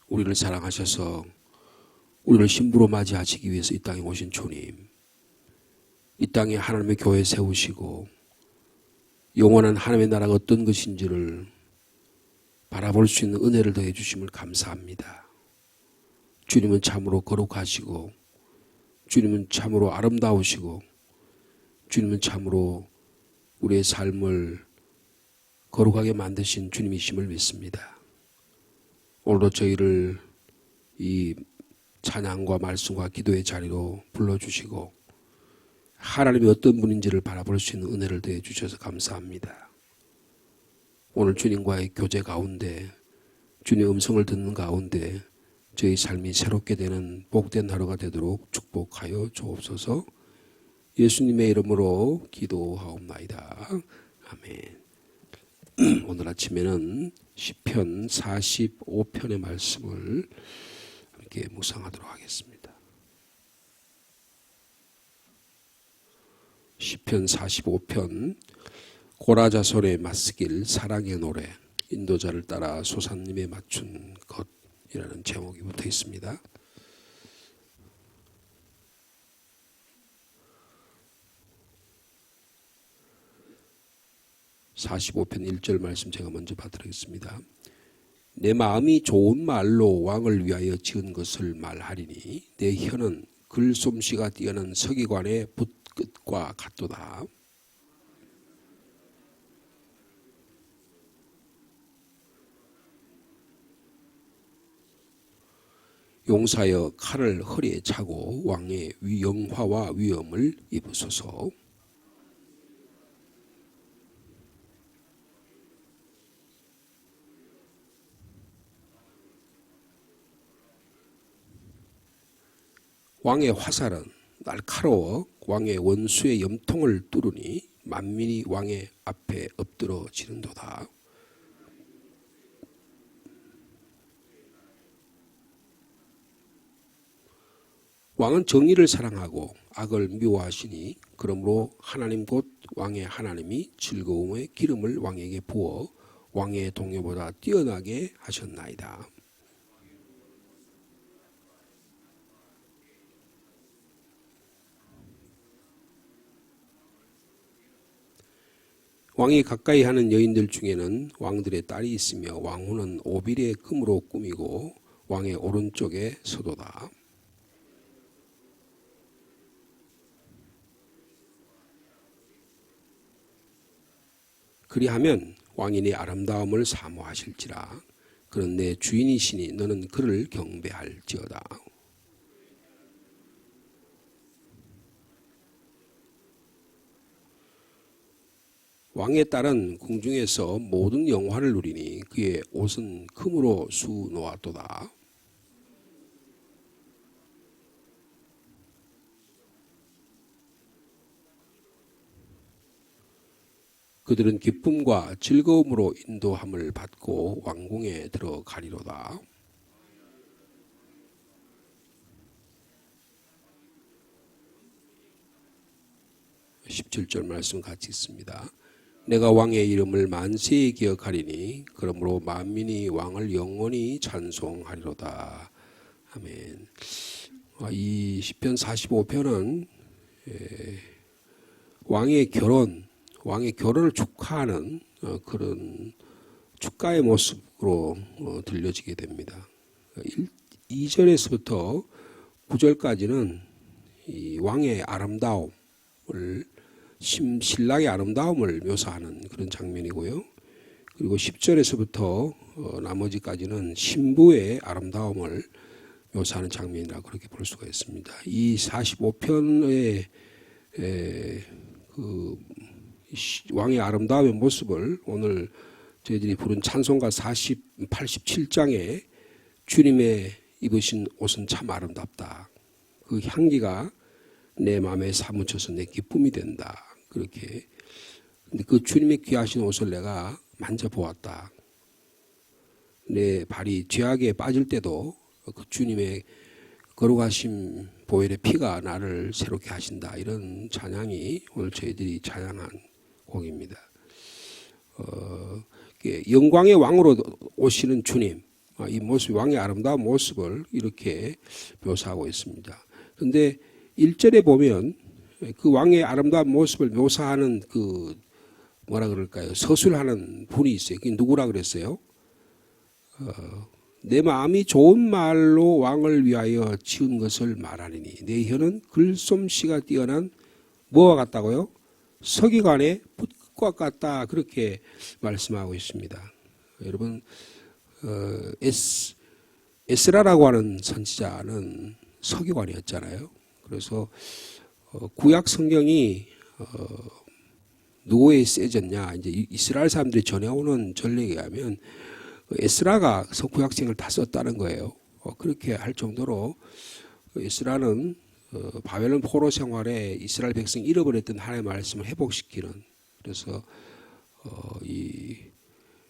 우리를 사랑하셔서 우리를 신부로 맞이하시기 위해서 이 땅에 오신 주님, 이 땅에 하나님의 교회 세우시고 영원한 하나님의 나라가 어떤 것인지를 바라볼 수 있는 은혜를 더해 주심을 감사합니다. 주님은 참으로 거룩하시고 주님은 참으로 아름다우시고 주님은 참으로 우리의 삶을 거룩하게 만드신 주님이심을 믿습니다. 오늘도 저희를 이 찬양과 말씀과 기도의 자리로 불러주시고 하나님이 어떤 분인지를 바라볼 수 있는 은혜를 더해 주셔서 감사합니다. 오늘 주님과의 교제 가운데 주님의 음성을 듣는 가운데 저희 삶이 새롭게 되는 복된 하루가 되도록 축복하여 주옵소서. 예수님의 이름으로 기도하옵나이다. 아멘. 오늘 아침에는 시편 45편의 말씀을 함께 묵상하도록 하겠습니다. 시편 45편 고라자손의 맞쓰길 사랑의 노래 인도자를 따라 소산님에 맞춘 것이라는 제목이 붙어 있습니다. 45편 1절 말씀 제가 먼저 받드리겠습니다. 내 마음이 좋은 말로 왕을 위하여 지은 것을 말하리니 내 혀는 글솜씨가 뛰어난 서기관의 붓끝과 같도다. 용사여 칼을 허리에 차고 왕의 영화와 위엄을 입으소서. 왕의 화살은 날카로워 왕의 원수의 염통을 뚫으니 만민이 왕의 앞에 엎드러지는도다. 왕은 정의를 사랑하고 악을 미워하시니 그러므로 하나님 곧 왕의 하나님이 즐거움의 기름을 왕에게 부어 왕의 동료보다 뛰어나게 하셨나이다. 왕이 가까이 하는 여인들 중에는 왕들의 딸이 있으며 왕후는 오빌의 금으로 꾸미고 왕의 오른쪽에 서도다. 그리하면 왕이 네 아름다움을 사모하실지라. 그는 내 주인이시니 너는 그를 경배할지어다. 왕의 딸은 궁중에서 모든 영화를 누리니 그의 옷은 금으로 수놓았도다. 그들은 기쁨과 즐거움으로 인도함을 받고 왕궁에 들어가리로다. (17절) 말씀 같이 있습니다. 내가 왕의 이름을 만세히 기억하리니 그러므로 만민이 왕을 영원히 찬송하리로다. 아멘. 이 시편 45편은 왕의 결혼을 축하하는 그런 축가의 모습으로 들려지게 됩니다. 2절에서부터 9절까지는 이 왕의 아름다움을 신랑의 아름다움을 묘사하는 그런 장면이고요. 그리고 10절에서부터 나머지까지는 신부의 아름다움을 묘사하는 장면이라 그렇게 볼 수가 있습니다. 이 45편의 그 왕의 아름다움의 모습을 오늘 저희들이 부른 찬송가 87장에 주님의 입으신 옷은 참 아름답다. 그 향기가 내 마음에 사무쳐서 내 기쁨이 된다. 그렇게. 근데 그 주님의 귀하신 옷을 내가 만져보았다. 내 발이 죄악에 빠질 때도 그 주님의 거룩하신 보혈의 피가 나를 새롭게 하신다. 이런 찬양이 오늘 저희들이 찬양한 곡입니다. 영광의 왕으로 오시는 주님, 이 모습, 왕의 아름다운 모습을 이렇게 묘사하고 있습니다. 그런데 1절에 보면 그 왕의 아름다운 모습을 묘사하는 그 뭐라 그럴까요? 서술하는 분이 있어요. 그게 누구라 그랬어요? 내 마음이 좋은 말로 왕을 위하여 지은 것을 말하리니 내 혀는 글솜씨가 뛰어난 뭐와 같다고요? 서기관의 붓과 같다. 그렇게 말씀하고 있습니다. 여러분 에스라라고 하는 선지자는 서기관이었잖아요. 그래서 구약 성경이 누구에 쓰여졌냐? 이제 이스라엘 사람들이 전해오는 전례에 의하면 에스라가 구약성을 다 썼다는 거예요. 그렇게 할 정도로 에스라는 바벨론 포로 생활에 이스라엘 백성 잃어버렸던 하나님의 말씀을 회복시키는, 그래서 이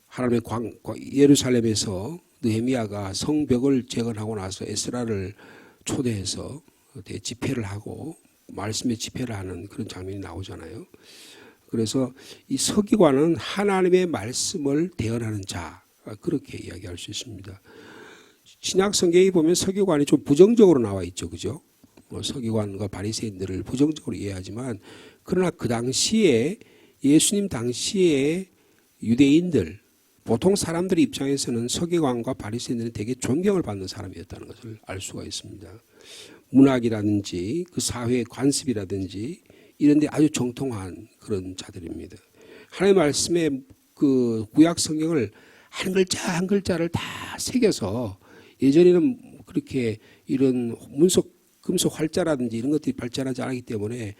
하나님의 예루살렘에서 느헤미야가 성벽을 재건하고 나서 에스라를 초대해서 대집회를 하고 말씀의 집회를 하는 그런 장면이 나오잖아요. 그래서 이 서기관은 하나님의 말씀을 대언하는 자, 그렇게 이야기할 수 있습니다. 신약 성경에 보면 서기관이 좀 부정적으로 나와 있죠, 그죠? 서기관과 바리새인들을 부정적으로 이해하지만, 그러나 그 당시에 예수님 당시에 유대인들, 보통 사람들의 입장에서는 서기관과 바리새인들은 되게 존경을 받는 사람이었다는 것을 알 수가 있습니다. 문학이라든지 그 사회의 관습이라든지 이런 데 아주 정통한 그런 자들입니다. 하나님의 말씀에 그 구약 성경을 한 글자 한 글자를 다 새겨서, 예전에는 그렇게 이런 금속 활자라든지 이런 것들이 발전하지 않았기 때문에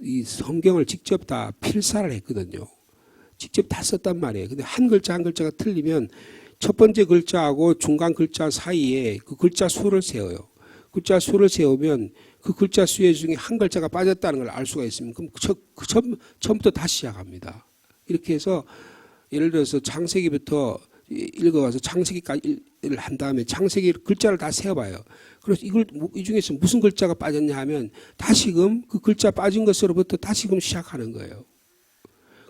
이 성경을 직접 다 필사를 했거든요. 직접 다 썼단 말이에요. 근데 한 글자 한 글자가 틀리면 첫 번째 글자하고 중간 글자 사이에 그 글자 수를 세워요. 글자 수를 세우면 그 글자 수의 중에 한 글자가 빠졌다는 걸 알 수가 있으면 그럼 처음부터 다시 시작합니다. 이렇게 해서 예를 들어서 창세기부터 읽어가서 창세기까지 한 다음에 창세기 글자를 다 세어봐요. 그래서 이 중에서 무슨 글자가 빠졌냐 하면 다시금 그 글자 빠진 것으로부터 다시금 시작하는 거예요.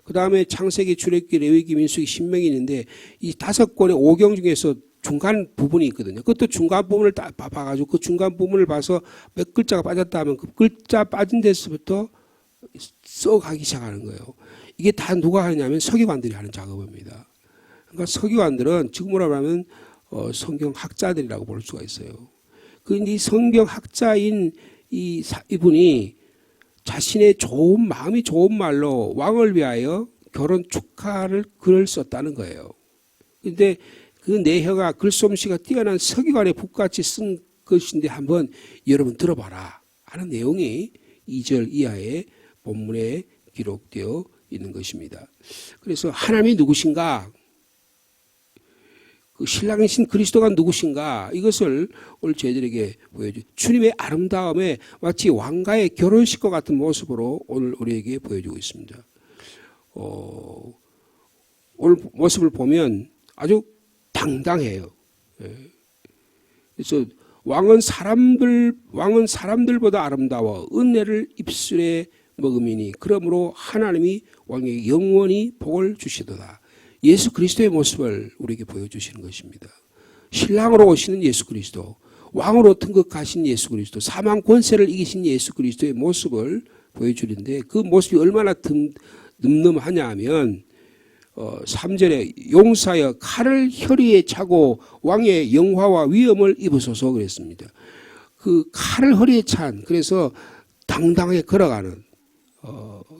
그 다음에 창세기, 출애굽기, 레위기, 민수기, 신명이 있는데 이 5권의 오경 중에서 중간 부분이 있거든요. 그것도 중간 부분을 딱 봐가지고 그 중간 부분을 봐서 몇 글자가 빠졌다 하면 그 글자 빠진 데서부터 써가기 시작하는 거예요. 이게 다 누가 하느냐면 서기관들이 하는 작업입니다. 그러니까 서기관들은 지금으로 말하면 성경 학자들이라고 볼 수가 있어요. 그런데 이 성경 학자인 이분이 자신의 마음이 좋은 말로 왕을 위하여 결혼 축하를 글을 썼다는 거예요. 그런데 그 내혀가 글솜씨가 뛰어난 서기관의 붓같이 쓴 것인데 한번 여러분 들어봐라 하는 내용이 2절 이하의 본문에 기록되어 있는 것입니다. 그래서 하나님이 누구신가? 그 신랑이신 그리스도가 누구신가? 이것을 오늘 저희들에게 보여줘. 주님의 아름다움에 마치 왕가의 결혼식과 같은 모습으로 오늘 우리에게 보여주고 있습니다. 오늘 모습을 보면 아주 당당해요. 그래서 왕은 사람들보다 아름다워 은혜를 입술에 먹음이니 그러므로 하나님이 왕에게 영원히 복을 주시도다. 예수 그리스도의 모습을 우리에게 보여주시는 것입니다. 신랑으로 오시는 예수 그리스도, 왕으로 등극하신 예수 그리스도, 사망 권세를 이기신 예수 그리스도의 모습을 보여주는데 그 모습이 얼마나 늠름하냐 하면 3절에 용사여 칼을 혈위에 차고 왕의 영화와 위엄을 입으소서 그랬습니다. 그 칼을 허리에 찬, 그래서 당당하게 걸어가는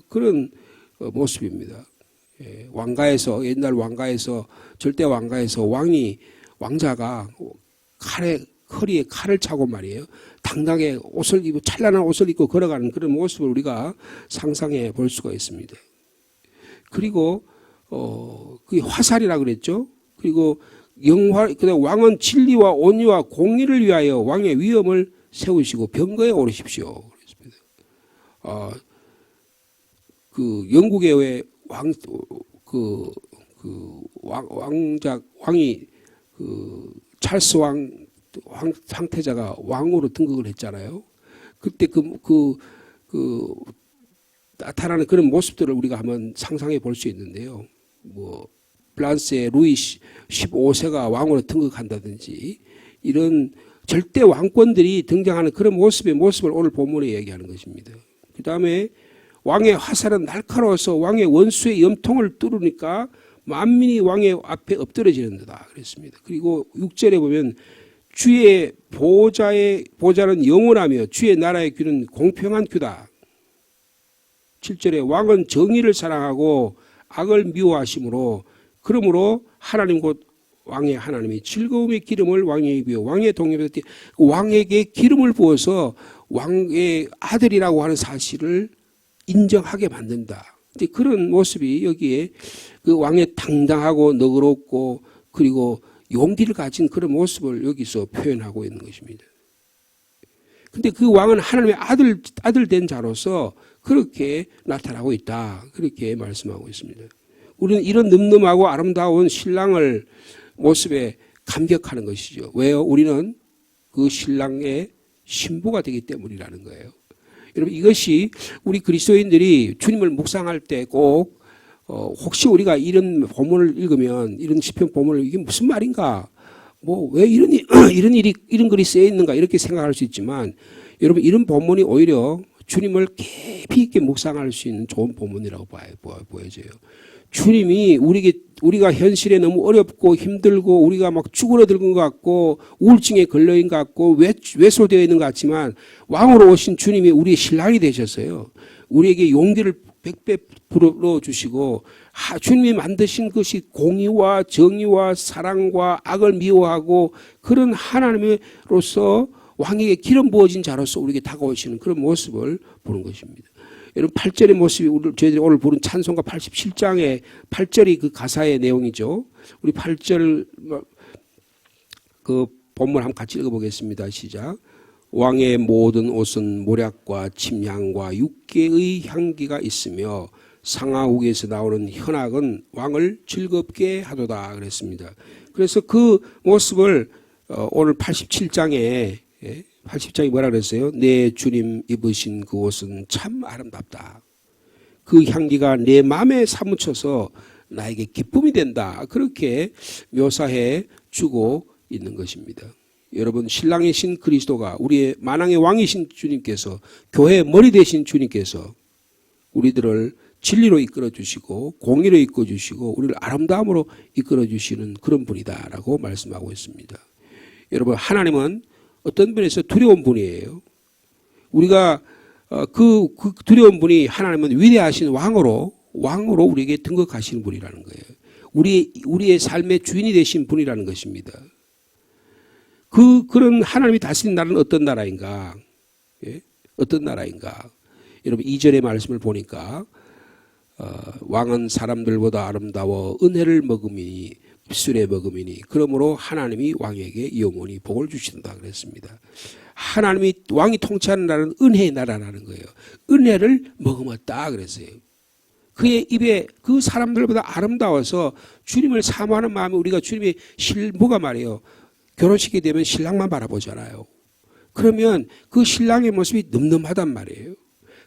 그런 모습입니다. 왕가에서, 옛날 왕가에서, 절대 왕가에서 왕자가 허리에 칼을 차고 말이에요. 당당하게 옷을 입고, 찬란한 옷을 입고 걸어가는 그런 모습을 우리가 상상해 볼 수가 있습니다. 그리고, 그게 화살이라 그랬죠. 그리고 그다음 왕은 진리와 온유와 공의를 위하여 왕의 위엄을 세우시고 병거에 오르십시오. 그랬습니다. 그 영국의 왜 왕이 찰스 황태자가 왕으로 등극을 했잖아요. 그때 나타나는 그런 모습들을 우리가 한번 상상해 볼 수 있는데요. 프랑스의 루이 15세가 왕으로 등극한다든지 이런 절대 왕권들이 등장하는 그런 모습을 오늘 본문에 얘기하는 것입니다. 그 다음에 왕의 화살은 날카로워서 왕의 원수의 염통을 뚫으니까 만민이 왕의 앞에 엎드러지는다 그랬습니다. 그리고 6절에 보면 주의 보좌는 영원하며 주의 나라의 규는 공평한 규다. 7절에 왕은 정의를 사랑하고 악을 미워하심으로 그러므로 하나님 곧 왕의 하나님이 즐거움의 기름을 왕에게 부어 왕의 동료들 왕에게 기름을 부어서 왕의 아들이라고 하는 사실을 인정하게 만든다. 그런 모습이 여기에 그 왕의 당당하고 너그럽고 그리고 용기를 가진 그런 모습을 여기서 표현하고 있는 것입니다. 근데 그 왕은 하나님의 아들 된 자로서 그렇게 나타나고 있다. 그렇게 말씀하고 있습니다. 우리는 이런 늠름하고 아름다운 신랑을 모습에 감격하는 것이죠. 왜요? 우리는 그 신랑의 신부가 되기 때문이라는 거예요. 여러분 이것이 우리 그리스도인들이 주님을 묵상할 때 꼭 혹시 우리가 이런 본문을 읽으면 이런 시편 본문을 이게 무슨 말인가? 뭐 왜 이런 글이 쓰여 있는가? 이렇게 생각할 수 있지만 여러분 이런 본문이 오히려 주님을 깊이 있게 묵상할 수 있는 좋은 본문이라고 보여져요. 주님이 우리가 현실에 너무 어렵고 힘들고 우리가 막 쭈그러들은 것 같고 우울증에 걸려 있는 것 같고 외소되어 있는 것 같지만 왕으로 오신 주님이 우리의 신랑이 되셨어요. 우리에게 용기를 100배 불어주시고 주님이 만드신 것이 공의와 정의와 사랑과 악을 미워하고 그런 하나님으로서 왕에게 기름 부어진 자로서 우리에게 다가오시는 그런 모습을 보는 것입니다. 여러분 8절의 모습이 저희들이 오늘 부른 찬송가 87장의 8절이 그 가사의 내용이죠. 우리 8절 그 본문 한번 같이 읽어보겠습니다. 시작. 왕의 모든 옷은 모략과 침향과 육개의 향기가 있으며 상하욱에서 나오는 현악은 왕을 즐겁게 하도다 그랬습니다. 그래서 그 모습을 오늘 87장에 뭐라 그랬어요? 내 주님 입으신 그 옷은 참 아름답다. 그 향기가 내 마음에 사무쳐서 나에게 기쁨이 된다. 그렇게 묘사해 주고 있는 것입니다. 여러분 신랑이신 그리스도가 우리의 만왕의 왕이신 주님께서 교회의 머리 되신 주님께서 우리들을 진리로 이끌어 주시고 공의로 이끌어 주시고 우리를 아름다움으로 이끌어 주시는 그런 분이다라고 말씀하고 있습니다. 여러분 하나님은 어떤 면에서 두려운 분이에요. 우리가 그 두려운 분이 하나님은 위대하신 왕으로 우리에게 등극하시는 분이라는 거예요. 우리의 삶의 주인이 되신 분이라는 것입니다. 그런 하나님이 다스린 나라는 어떤 나라인가? 예? 어떤 나라인가? 여러분 2절의 말씀을 보니까 왕은 사람들보다 아름다워 은혜를 먹음이니 입술에 먹음이니 그러므로 하나님이 왕에게 영원히 복을 주신다 그랬습니다. 하나님이 왕이 통치하는 나라는 은혜의 나라라는 거예요. 은혜를 머금었다 그랬어요. 그의 입에 그 사람들보다 아름다워서 주님을 사모하는 마음에 우리가 주님의 신부가 말이에요. 결혼식이 되면 신랑만 바라보잖아요. 그러면 그 신랑의 모습이 늠름하단 말이에요.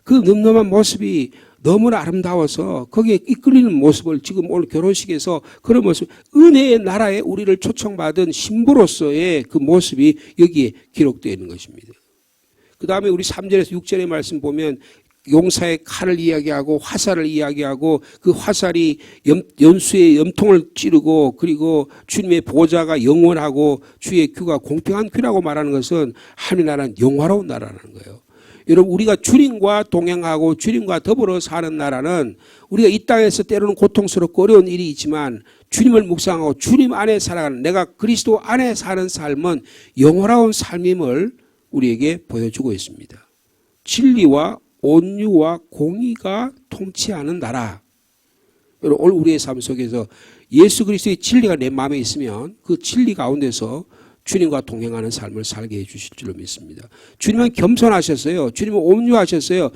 그 늠름한 모습이 너무나 아름다워서 거기에 이끌리는 모습을 지금 오늘 결혼식에서 그런 모습, 은혜의 나라에 우리를 초청받은 신부로서의 그 모습이 여기에 기록되어 있는 것입니다. 그 다음에 우리 3절에서 6절의 말씀 보면 용사의 칼을 이야기하고 화살을 이야기하고 그 화살이 연수의 염통을 찌르고 그리고 주님의 보좌가 영원하고 주의 규가 공평한 규라고 말하는 것은 하나님 나라는 영화로운 나라라는 거예요. 여러분 우리가 주님과 동행하고 주님과 더불어 사는 나라는 우리가 이 땅에서 때로는 고통스럽고 어려운 일이 있지만 주님을 묵상하고 주님 안에 살아가는 내가 그리스도 안에 사는 삶은 영원한 삶임을 우리에게 보여주고 있습니다. 진리와 온유와 공의가 통치하는 나라. 여러분 오늘 우리의 삶 속에서 예수 그리스도의 진리가 내 마음에 있으면 그 진리 가운데서 주님과 동행하는 삶을 살게 해 주실 줄로 믿습니다. 주님은 겸손하셨어요. 주님은 온유하셨어요.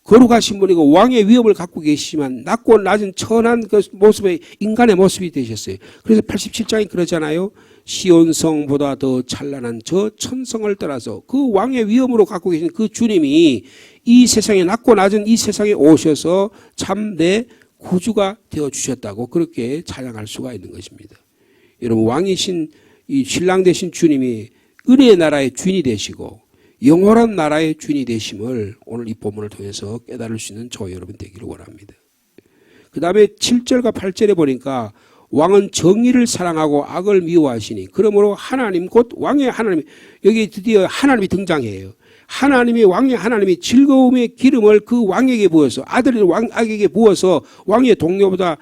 거룩하신 분이고 왕의 위엄을 갖고 계시지만 낮고 낮은 천한 그 모습의 인간의 모습이 되셨어요. 그래서 87장이 그러잖아요. 시온성보다 더 찬란한 저 천성을 떠나서 그 왕의 위엄으로 갖고 계신 그 주님이 이 세상에 낮고 낮은 이 세상에 오셔서 참 내 구주가 되어 주셨다고 그렇게 찬양할 수가 있는 것입니다. 여러분, 왕이신 이 신랑 되신 주님이 은혜의 나라의 주인이 되시고 영원한 나라의 주인이 되심을 오늘 이 본문을 통해서 깨달을 수 있는 저와 여러분 되기를 원합니다. 그 다음에 7절과 8절에 보니까 왕은 정의를 사랑하고 악을 미워하시니 그러므로 하나님 곧 왕의 하나님, 여기 드디어 하나님이 등장해요. 하나님이, 왕의 하나님이 즐거움의 기름을 그 왕에게 부어서, 아들의 왕에게 부어서 왕의 동료보다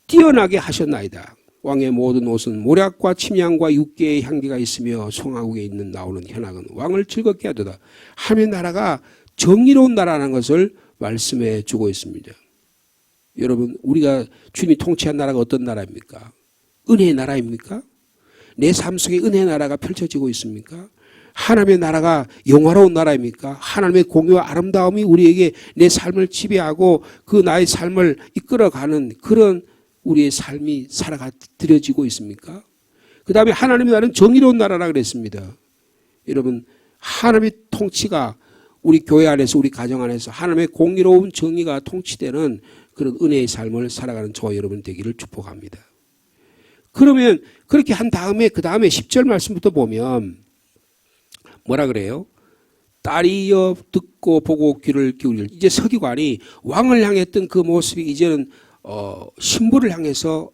뛰어나게 하셨나이다. 왕의 모든 옷은 모략과 침향과 육계의 향기가 있으며 송아국에 있는 나오는 현악은 왕을 즐겁게 하도다. 하나님의 나라가 정의로운 나라라는 것을 말씀해 주고 있습니다. 여러분, 우리가 주님이 통치한 나라가 어떤 나라입니까? 은혜의 나라입니까? 내 삶 속에 은혜의 나라가 펼쳐지고 있습니까? 하나님의 나라가 영화로운 나라입니까? 하나님의 공유와 아름다움이 우리에게 내 삶을 지배하고 그 나의 삶을 이끌어가는 그런 우리의 삶이 살아드려지고 있습니까? 그 다음에 하나님의 나라는 정의로운 나라라 그랬습니다. 여러분, 하나님의 통치가 우리 교회 안에서, 우리 가정 안에서 하나님의 공의로운 정의가 통치되는 그런 은혜의 삶을 살아가는 저와 여러분 되기를 축복합니다. 그러면 그렇게 한 다음에 그 다음에 10절 말씀부터 보면 뭐라 그래요? 딸이여 듣고 보고 귀를 기울일. 이제 서기관이 왕을 향했던 그 모습이 이제는 신부를 향해서,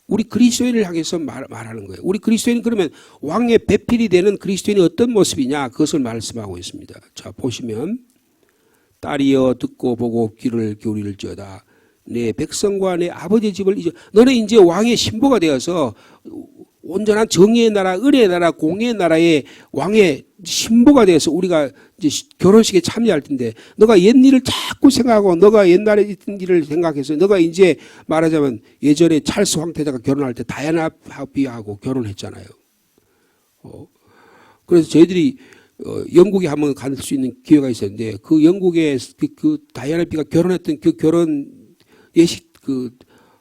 우리 그리스도인을 향해서 말하는 거예요. 우리 그리스도인은 그러면 왕의 배필이 되는 그리스도인이 어떤 모습이냐, 그것을 말씀하고 있습니다. 자, 보시면 딸이여 듣고 보고 귀를 기울일지어다. 내 백성과 내 아버지 집을 너는 이제 왕의 신부가 되어서 온전한 정의의 나라, 은혜의 나라, 공의의 나라의 왕의 신부가 되어서 우리가 이제 결혼식에 참여할 텐데, 너가 옛일을 자꾸 생각하고 너가 옛날에 있던 일을 생각해서 너가 이제 말하자면 예전에 찰스 황태자가 결혼할 때 다이애나 비하고 결혼했잖아요. 그래서 저희들이 영국에 한번 갈 수 있는 기회가 있었는데, 그 영국에 그 다이애나 비가 결혼했던 그 결혼 예식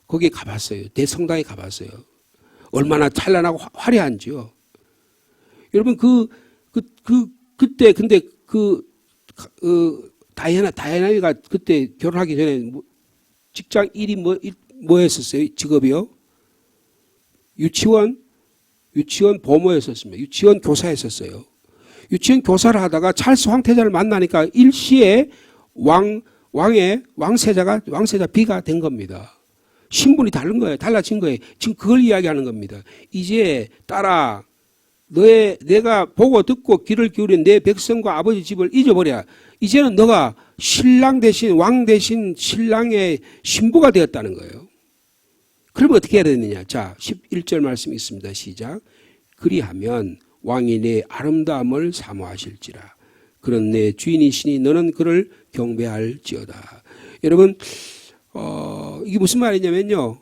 거기에 가봤어요. 대성당에 가봤어요. 얼마나 찬란하고 화려한지요. 여러분, 그때, 근데 다이애나가 그때 결혼하기 전에 직장 일이 뭐였었어요? 직업이요? 유치원 보모였었습니다. 유치원 교사였었어요. 유치원 교사를 하다가 찰스 황태자를 만나니까 일시에 왕세자 비가 된 겁니다. 신분이 다른 거예요. 달라진 거예요. 지금 그걸 이야기하는 겁니다. 이제 딸아, 내가 보고 듣고 귀를 기울인 내 백성과 아버지 집을 잊어버려. 이제는 너가 신랑 대신, 왕 대신 신랑의 신부가 되었다는 거예요. 그러면 어떻게 해야 되느냐? 자, 11절 말씀이 있습니다. 시작. 그리하면 왕이 내 아름다움을 사모하실지라. 그런 내 주인이시니 너는 그를 경배할지어다. 여러분, 이게 무슨 말이냐면요.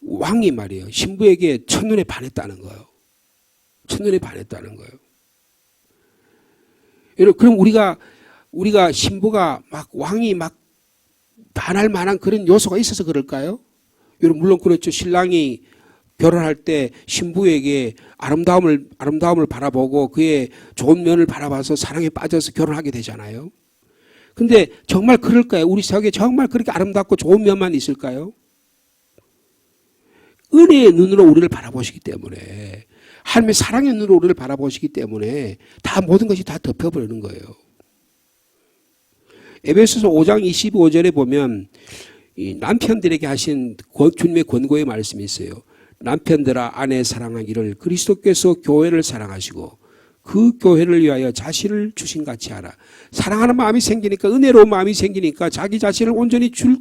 왕이 말이에요. 신부에게 첫눈에 반했다는 거예요. 첫눈에 반했다는 거예요. 여러분, 그럼 우리가 신부가 왕이 반할 만한 그런 요소가 있어서 그럴까요? 여러분, 물론 그렇죠. 신랑이 결혼할 때 신부에게 아름다움을 바라보고 그의 좋은 면을 바라봐서 사랑에 빠져서 결혼하게 되잖아요. 근데 정말 그럴까요? 우리 사회에 정말 그렇게 아름답고 좋은 면만 있을까요? 은혜의 눈으로 우리를 바라보시기 때문에, 하나님의 사랑의 눈으로 우리를 바라보시기 때문에 다 모든 것이 다 덮여버리는 거예요. 에베소서 5장 25절에 보면 이 남편들에게 하신 주님의 권고의 말씀이 있어요. 남편들아 아내 사랑하기를 그리스도께서 교회를 사랑하시고 그 교회를 위하여 자신을 주신 같이 하라. 사랑하는 마음이 생기니까, 은혜로운 마음이 생기니까 자기 자신을 온전히 줄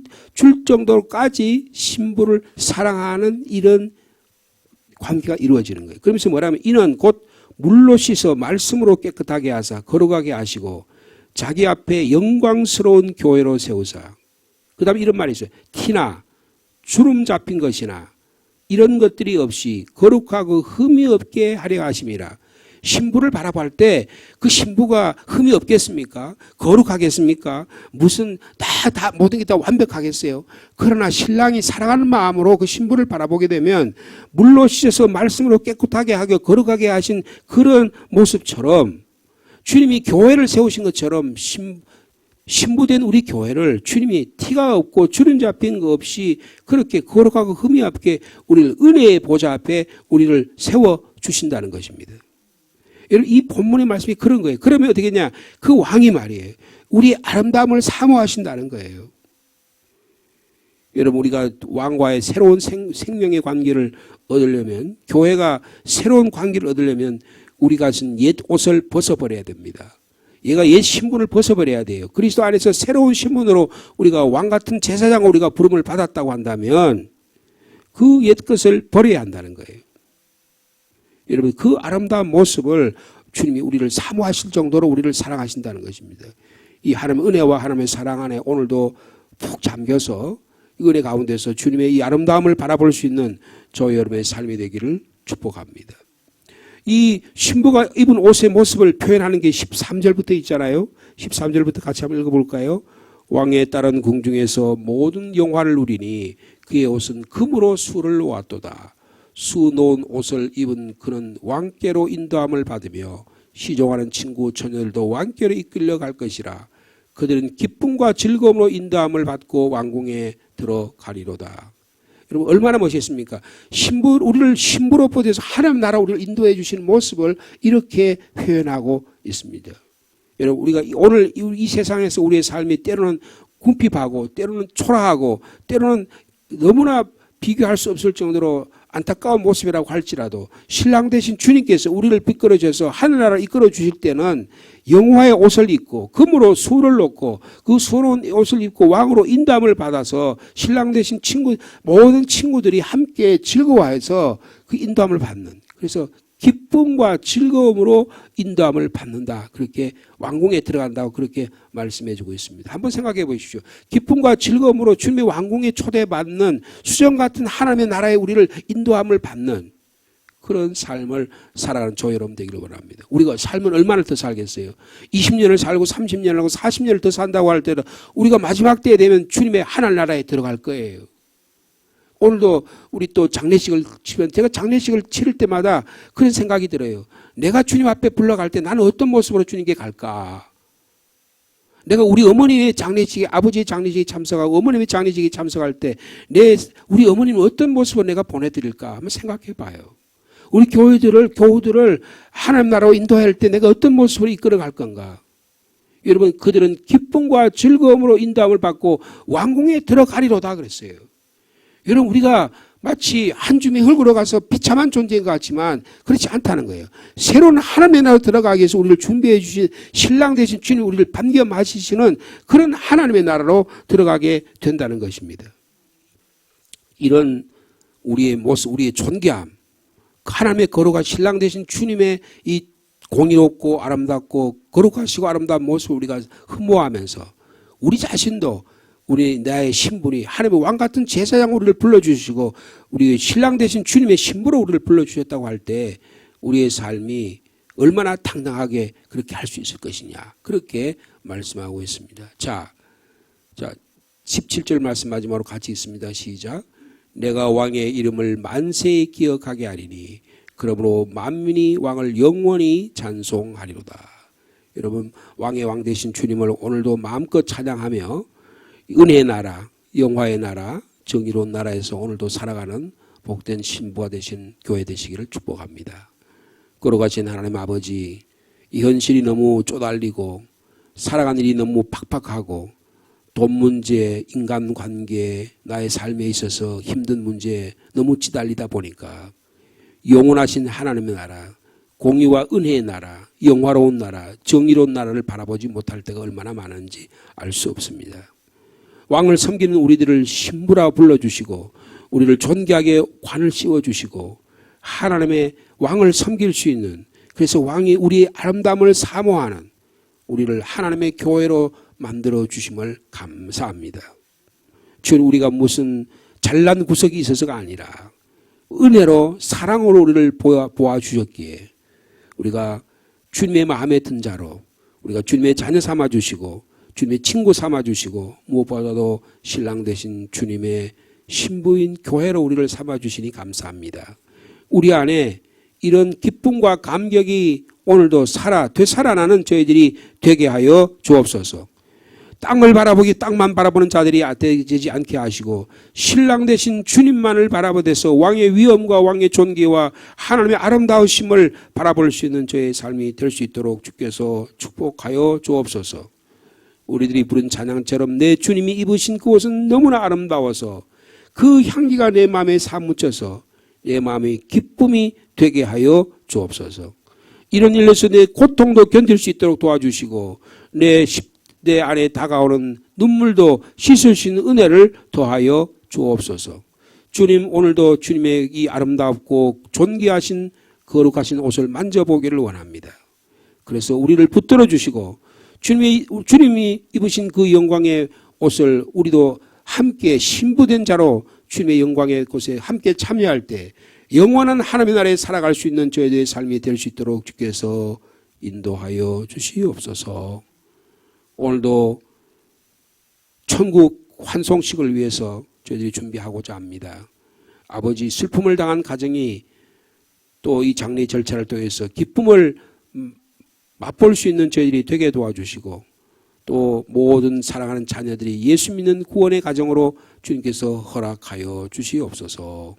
정도까지 신부를 사랑하는 이런 관계가 이루어지는 거예요. 그러면서 뭐라면 이는 곧 물로 씻어 말씀으로 깨끗하게 하사 거룩하게 하시고 자기 앞에 영광스러운 교회로 세우사. 그 다음에 이런 말이 있어요. 티나 주름 잡힌 것이나 이런 것들이 없이 거룩하고 흠이 없게 하려 하심이라. 신부를 바라볼 때 그 신부가 흠이 없겠습니까? 거룩하겠습니까? 무슨 다 모든 게 다 완벽하겠어요? 그러나 신랑이 사랑하는 마음으로 그 신부를 바라보게 되면 물로 씻어서 말씀으로 깨끗하게 하고 거룩하게 하신 그런 모습처럼 주님이 교회를 세우신 것처럼 신부된 우리 교회를 주님이 티가 없고 주름 잡힌 거 없이 그렇게 거룩하고 흠이 없게 우리를 은혜의 보좌 앞에 우리를 세워주신다는 것입니다. 여러분, 이 본문의 말씀이 그런 거예요. 그러면 어떻게 했냐? 그 왕이 말이에요. 우리의 아름다움을 사모하신다는 거예요. 여러분, 우리가 왕과의 새로운 생명의 관계를 얻으려면, 교회가 새로운 관계를 얻으려면 우리가 쓴 옛 옷을 벗어버려야 됩니다. 얘가 옛 신분을 벗어버려야 돼요. 그리스도 안에서 새로운 신분으로 우리가 왕같은 제사장으로 우리가 부름을 받았다고 한다면 그 옛 것을 버려야 한다는 거예요. 여러분, 그 아름다운 모습을 주님이 우리를 사모하실 정도로 우리를 사랑하신다는 것입니다. 이 하나님의 은혜와 하나님의 사랑 안에 오늘도 푹 잠겨서 은혜 가운데서 주님의 이 아름다움을 바라볼 수 있는 저와 여러분의 삶이 되기를 축복합니다. 이 신부가 입은 옷의 모습을 표현하는 게 13절부터 있잖아요. 13절부터 같이 한번 읽어볼까요? 왕에 따른 궁중에서 모든 영화를 누리니 그의 옷은 금으로 수를 놓았도다. 수 놓은 옷을 입은 그는 왕께로 인도함을 받으며 시종하는 친구 처녀들도 왕께로 이끌려 갈 것이라. 그들은 기쁨과 즐거움으로 인도함을 받고 왕궁에 들어가리로다. 여러분, 얼마나 멋있습니까? 우리를 신부로 보내서 하나님 나라 우리를 인도해 주시는 모습을 이렇게 표현하고 있습니다. 여러분, 우리가 오늘 이 세상에서 우리의 삶이 때로는 궁핍하고 때로는 초라하고 때로는 너무나 비교할 수 없을 정도로 안타까운 모습이라고 할지라도 신랑 되신 주님께서 우리를 이끌어줘서 하늘나라를 이끌어 주실 때는 영화의 옷을 입고 금으로 수를 놓고 그 수놓은 옷을 입고 왕으로 인도함을 받아서 신랑 되신 모든 친구들이 함께 즐거워해서 그 인도함을 받는, 그래서 기쁨과 즐거움으로 인도함을 받는다. 그렇게 왕궁에 들어간다고 그렇게 말씀해 주고 있습니다. 한번 생각해 보십시오. 기쁨과 즐거움으로 주님의 왕궁에 초대받는 수정 같은 하나님의 나라에 우리를 인도함을 받는 그런 삶을 살아가는 저 여러분 되기를 원합니다. 우리가 삶은 얼마나 더 살겠어요? 20년을 살고 30년을 하고 40년을 더 산다고 할 때는 우리가 마지막 때에 되면 주님의 하늘 나라에 들어갈 거예요. 오늘도 우리 또 장례식을 치면 제가 장례식을 치를 때마다 그런 생각이 들어요. 내가 주님 앞에 불러갈 때 나는 어떤 모습으로 주님께 갈까? 내가 우리 어머니의 장례식에, 아버지의 장례식에 참석하고 어머님의 장례식에 참석할 때 우리 어머님은 어떤 모습으로 내가 보내드릴까? 한번 생각해 봐요. 우리 교우들을 하나님 나라로 인도할 때 내가 어떤 모습으로 이끌어 갈 건가? 여러분, 그들은 기쁨과 즐거움으로 인도함을 받고 왕궁에 들어가리로다 그랬어요. 여러분, 우리가 마치 한 줌의 흙으로 가서 비참한 존재인 것 같지만 그렇지 않다는 거예요. 새로운 하나님의 나라로 들어가기 위해서 우리를 준비해 주신 신랑 되신 주님, 우리를 반겨 마시시는 그런 하나님의 나라로 들어가게 된다는 것입니다. 이런 우리의 모습, 우리의 존귀함, 하나님의 거룩한 신랑 되신 주님의 이 공의롭고 아름답고 거룩하시고 아름다운 모습을 우리가 흠모하면서 우리 자신도 나의 신분이 하나님의 왕 같은 제사장으로 우리를 불러주시고 우리 신랑 되신 주님의 신부로 우리를 불러주셨다고 할 때 우리의 삶이 얼마나 당당하게 그렇게 할 수 있을 것이냐, 그렇게 말씀하고 있습니다. 자 17절 말씀 마지막으로 같이 있습니다. 시작. 내가 왕의 이름을 만세히 기억하게 하리니 그러므로 만민이 왕을 영원히 찬송하리로다. 여러분, 왕의 왕 되신 주님을 오늘도 마음껏 찬양하며 은혜의 나라, 영화의 나라, 정의로운 나라에서 오늘도 살아가는 복된 신부가 되신 교회 되시기를 축복합니다. 거룩하신 하나님 아버지, 이 현실이 너무 쪼달리고 살아가는 일이 너무 팍팍하고 돈 문제, 인간관계, 나의 삶에 있어서 힘든 문제에 너무 찌달리다 보니까 영원하신 하나님의 나라, 공의와 은혜의 나라, 영화로운 나라, 정의로운 나라를 바라보지 못할 때가 얼마나 많은지 알 수 없습니다. 왕을 섬기는 우리들을 신부라 불러주시고 우리를 존귀하게 관을 씌워주시고 하나님의 왕을 섬길 수 있는, 그래서 왕이 우리의 아름다움을 사모하는 우리를 하나님의 교회로 만들어 주심을 감사합니다. 주님, 우리가 무슨 잘난 구석이 있어서가 아니라 은혜로 사랑으로 우리를 보아주셨기에 우리가 주님의 마음에 든 자로 우리가 주님의 자녀 삼아주시고 주님의 친구 삼아주시고 무엇보다도 신랑 되신 주님의 신부인 교회로 우리를 삼아주시니 감사합니다. 우리 안에 이런 기쁨과 감격이 오늘도 되살아나는 저희들이 되게 하여 주옵소서. 땅을 바라보기 땅만 바라보는 자들이 되지 않게 하시고 신랑 되신 주님만을 바라보대서 왕의 위엄과 왕의 존귀와 하나님의 아름다우심을 바라볼 수 있는 저의 삶이 될 수 있도록 주께서 축복하여 주옵소서. 우리들이 부른 찬양처럼 내 주님이 입으신 그 옷은 너무나 아름다워서 그 향기가 내 마음에 사무쳐서 내 마음의 기쁨이 되게 하여 주옵소서. 이런 일에서 내 고통도 견딜 수 있도록 도와주시고 내 안에 다가오는 눈물도 씻을 수 있는 은혜를 더하여 주옵소서. 주님, 오늘도 주님의 이 아름답고 존귀하신 거룩하신 옷을 만져보기를 원합니다. 그래서 우리를 붙들어 주시고 주님이 입으신 그 영광의 옷을 우리도 함께 신부된 자로 주님의 영광의 곳에 함께 참여할 때 영원한 하나님의 나라에 살아갈 수 있는 저희들의 삶이 될 수 있도록 주께서 인도하여 주시옵소서. 오늘도 천국 환송식을 위해서 저희들이 준비하고자 합니다. 아버지, 슬픔을 당한 가정이 또 이 장례 절차를 통해서 기쁨을 맛볼 수 있는 저희들이 되게 도와주시고 또 모든 사랑하는 자녀들이 예수 믿는 구원의 가정으로 주님께서 허락하여 주시옵소서.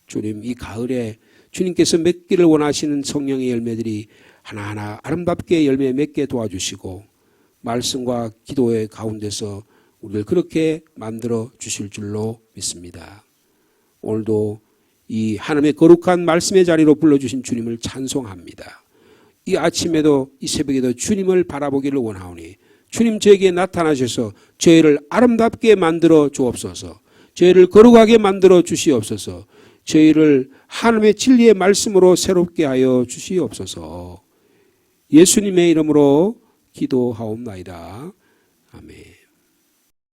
주님, 이 가을에 주님께서 맺기를 원하시는 성령의 열매들이 하나하나 아름답게 열매 맺게 도와주시고 말씀과 기도의 가운데서 우리를 그렇게 만들어 주실 줄로 믿습니다. 오늘도 이 하나님의 거룩한 말씀의 자리로 불러주신 주님을 찬송합니다. 이 아침에도 이 새벽에도 주님을 바라보기를 원하오니 주님 저에게 나타나셔서 저희를 아름답게 만들어 주옵소서. 저희를 거룩하게 만들어 주시옵소서. 저희를 하나님의 진리의 말씀으로 새롭게 하여 주시옵소서. 예수님의 이름으로 기도하옵나이다. 아멘.